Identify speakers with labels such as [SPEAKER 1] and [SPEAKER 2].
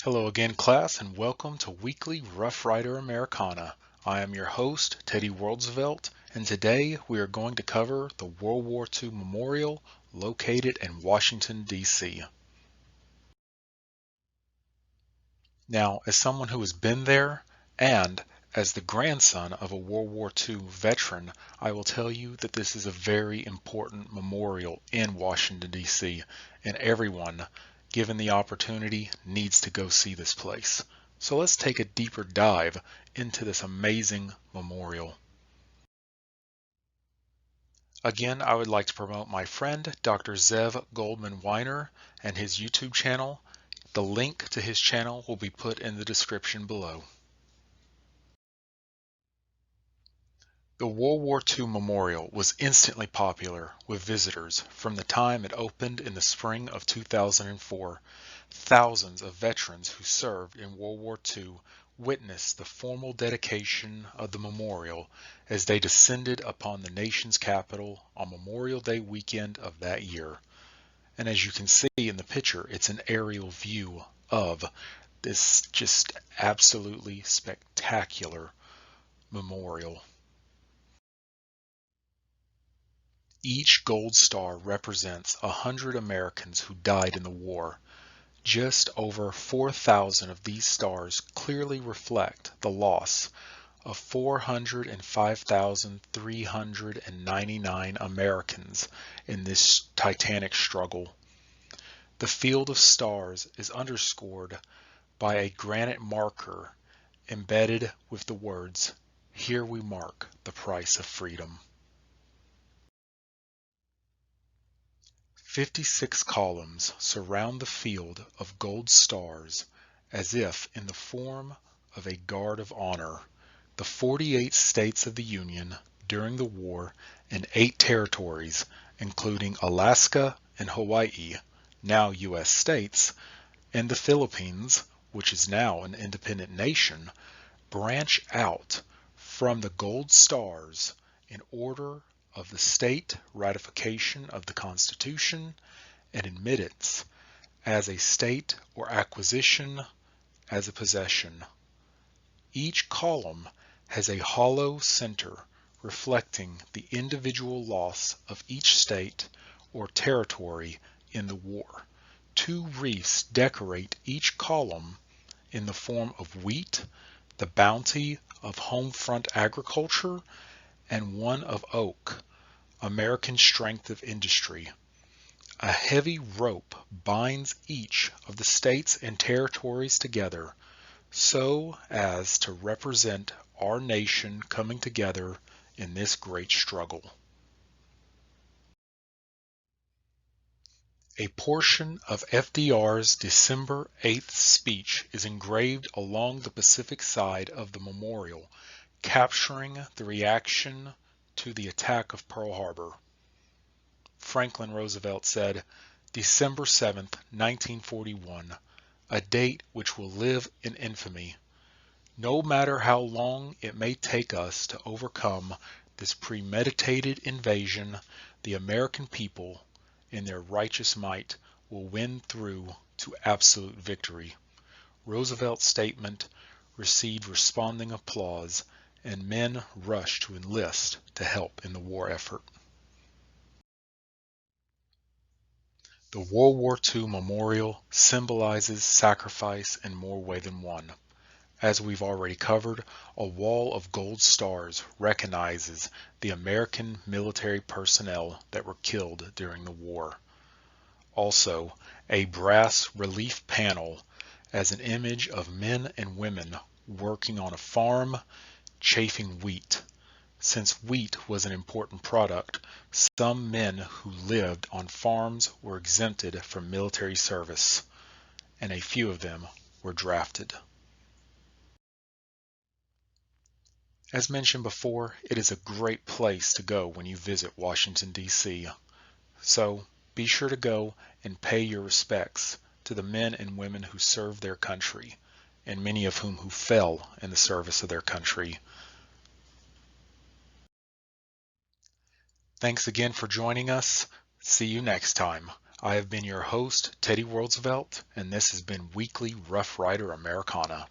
[SPEAKER 1] Hello again, class, and welcome to Weekly Rough Rider Americana. I am your host, Teddy Worldsvelt, and today we are going to cover the World War II Memorial located in Washington, D.C. Now, as someone who has been there, and as the grandson of a World War II veteran, I will tell you that this is a very important memorial in Washington, D.C., and everyone, given the opportunity, needs to go see this place. So let's take a deeper dive into this amazing memorial. Again, I would like to promote my friend, Dr. Zev Goldman Weiner, and his YouTube channel. The link to his channel will be put in the description below. The World War II Memorial was instantly popular with visitors from the time it opened in the spring of 2004. Thousands of veterans who served in World War II witnessed the formal dedication of the memorial as they descended upon the nation's capital on Memorial Day weekend of that year. And as you can see in the picture, it's an aerial view of this just absolutely spectacular memorial. Each gold star represents 100 Americans who died in the war. Just over 4,000 of these stars clearly reflect the loss of 405,399 Americans in this titanic struggle. The field of stars is underscored by a granite marker embedded with the words, "Here we mark the price of freedom." 56 columns surround the field of gold stars as if in the form of a guard of honor. The 48 states of the Union during the war and 8 territories, including Alaska and Hawaii, now U.S. states, and the Philippines, which is now an independent nation, branch out from the gold stars in order of the state ratification of the Constitution and admittance as a state or acquisition as a possession. Each column has a hollow center reflecting the individual loss of each state or territory in the war. 2 wreaths decorate each column in the form of wheat, the bounty of home front agriculture, and one of oak, American strength of industry. A heavy rope binds each of the states and territories together so as to represent our nation coming together in this great struggle. A portion of FDR's December 8th speech is engraved along the Pacific side of the memorial, capturing the reaction to the attack of Pearl Harbor. Franklin Roosevelt said, "December 7th, 1941, a date which will live in infamy. No matter how long it may take us to overcome this premeditated invasion, the American people, in their righteous might, will win through to absolute victory." Roosevelt's statement received responding applause, and men rushed to enlist to help in the war effort. The World War II Memorial symbolizes sacrifice in more ways than one. As we've already covered, a wall of gold stars recognizes the American military personnel that were killed during the war. Also, a brass relief panel as an image of men and women working on a farm chafing wheat. Since wheat was an important product, some men who lived on farms were exempted from military service, and a few of them were drafted. As mentioned before, it is a great place to go when you visit Washington, D.C. So be sure to go and pay your respects to the men and women who served their country, and many of whom who fell in the service of their country. Thanks again for joining us. See you next time. I have been your host, Teddy Worldsvelt, and this has been Weekly Rough Rider Americana.